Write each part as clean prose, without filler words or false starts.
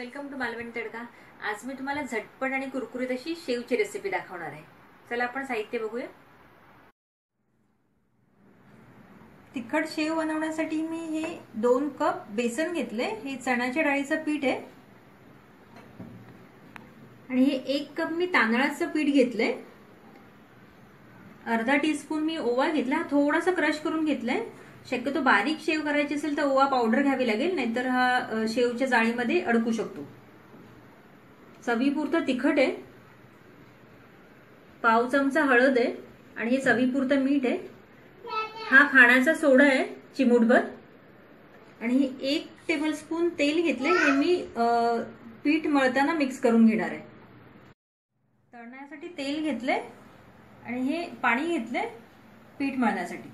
Welcome to Malvani तडका। आज मी तुम्हाला झटपट आणि कुरकुरीत अशी शेवची रेसिपी दाखवणार आहे। चला आपण साहित्य बघूया। तिखट शेव बनवण्यासाठी मी हे 2 कप बेसन घेतले। हे चण्याच्या डाळीचं पीठ आहे आणि हे 1 कप मी तांदळाचं पीठ घेतले। अर्धा टीस्पून मी ओवा घेतला, थोडासा क्रश करून घेतलाय। शक्यतो बारीक शेव करायची असेल तर ओवा पावडर घ्यावी लागेल, नाहीतर हा शेवच्या जाळीमध्ये अडकू शकतो। चवीपुरतं तिखट आहे, पाव चमचा हळद आहे आणि हे चवीपुरतं मीठ आहे। हा खाण्याचा सोडा आहे चिमूटभर आणि हे 1 टेबलस्पून तेल घेतले। हे मी पीठ मळताना मिक्स करून घेणार आहे। तळण्यासाठी तेल घेतले आणि हे पाणी घेतले पीठ मळण्यासाठी।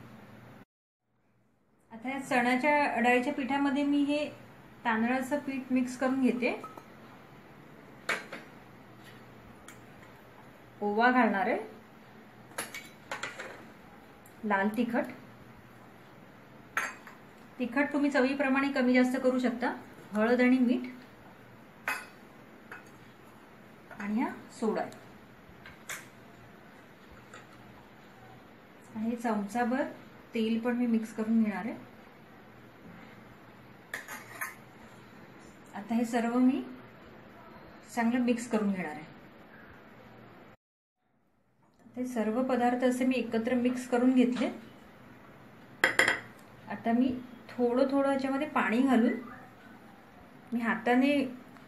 आता या चण्याच्या डाळीच्या पिठामध्ये मी हे तांदळाचं पीठ मिक्स करून घेते। ओवा घालणार आहे, लाल तिखट तुम्ही चवीप्रमाणे कमी जास्त करू शकता, हळद आणि मीठ आणि हा सोडा आहे आणि चमचाभर तेल पण मी मिक्स करून घेणार आहे। आता हे सर्व मी चांगलं मिक्स करून घेणार आहे। ते सर्व पदार्थ असे मी एकत्र मिक्स करून घेतले। आता मी थोडं थोडं याच्यामध्ये पाणी घालून मी हाताने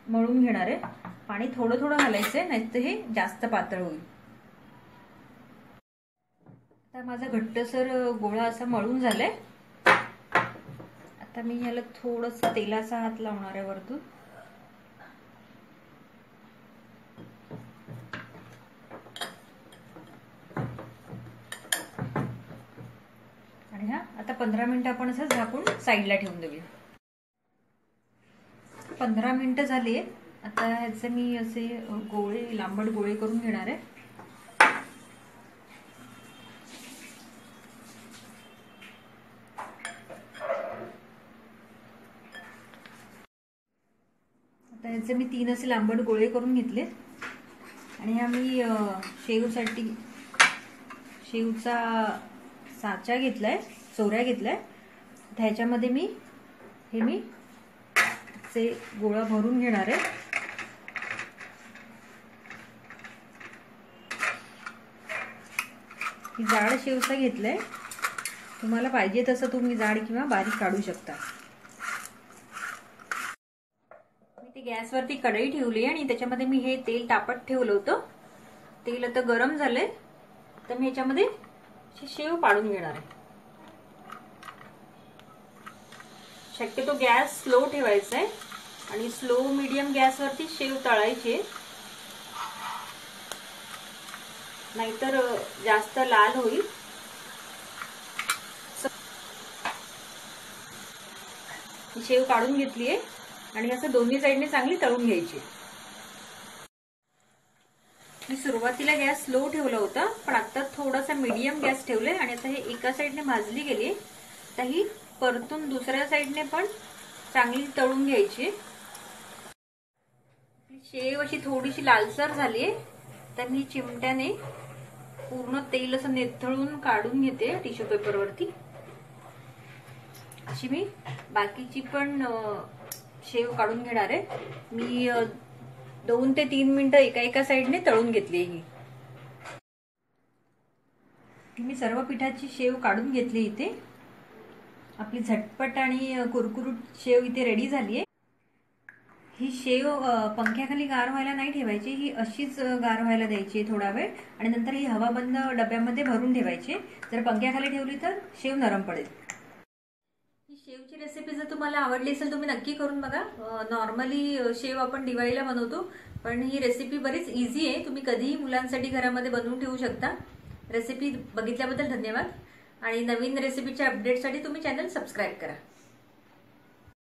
मळून घेणार आहे। पाणी थोडं थोडं घालायचंय, नाहीतर हे जास्त पातळ होईल। आता माझा घट्टसर गोळा असा मळून झालाय। आता मी याला थोडंसं तेलाचा हात लावणार आहे वरतून। आणि हा आता 15 मिनिटं आपण असं झाकून साईडला ठेवून देऊया। 15 मिनिटं झाली। आता ह्याचे मी असे गोळे, लांबट गोळे करून घेणार आहे। आता याचे मी 3 असे लांबट गोळे करून घेतले आणि हा मी शेवचा साचा घेतलाय, चोऱ्या घेतलाय। ह्याच्यामध्ये मी गोळा भरून घेणार आहे। ही जाड शेवचा घेतलाय, तुम्हाला पाहिजे तसं तुम्ही जाड किंवा बारीक काढू शकता। मी ते गॅसवरती कढई ठेवली आणि त्याच्यामध्ये मी हे तेल तापत ठेवलं होतं। तेल आता गरम झालंय, तर मी ह्याच्यामध्ये शेव पाडून घेणार आहे। शक्यतो गॅस स्लो ठेवायचा आहे आणि स्लो मीडियम गॅसवरती शेव तळायची, नाहीतर जास्त लाल होईल। शेव काढून घेतलीये आणि असं दोन्ही साईडने चांगली तळून घ्यायची। मी सुरुवातीला गॅस स्लो ठेवला होता, पण आता थोडासा मीडियम गॅस ठेवले आणि आता हे एका साईडने भाजली गेली, तर ही परतून दुसऱ्या साईडने पण चांगली तळून घ्यायची। शेव अशी थोडीशी लालसर झालीये, तर मी चिमट्याने पूर्ण तेल असं निथळून काढून घेते टिश्यू पेपरवरती। अशी मी बाकीची पण शेव काढून घेणार आहे। मी 2 ते 3 मिनिटं एका साईडने तळून घेतली। मी सर्व पिठाची शेव काढून घेतली। इथे आपली झटपट आणि कुरकुरीत शेव इथे रेडी झालीये। ही शेव पंख्याखाली गार व्हायला नाही ठेवायची, ही अशीच गार व्हायला द्यायची थोडा वेळ आणि नंतर ही हवाबंद डब्यामध्ये भरून ठेवायची। जर पंख्याखाली ठेवली तर शेव नरम पडेल। ही शेवची रेसिपी जर तुम्हाला आवडली असेल तुम्ही नक्की करून बघा। नॉर्मली शेव आपण दिवाळीला बनवतो, पण ही रेसिपी बरीच इझी आहे। तुम्ही कधीही मुलांसाठी घरामध्ये बनवून ठेवू शकता। रेसिपी बघितल्याबद्दल धन्यवाद आणि नवीन रेसिपीच्या अपडेटसाठी तुम्ही चॅनल सबस्क्राइब करा।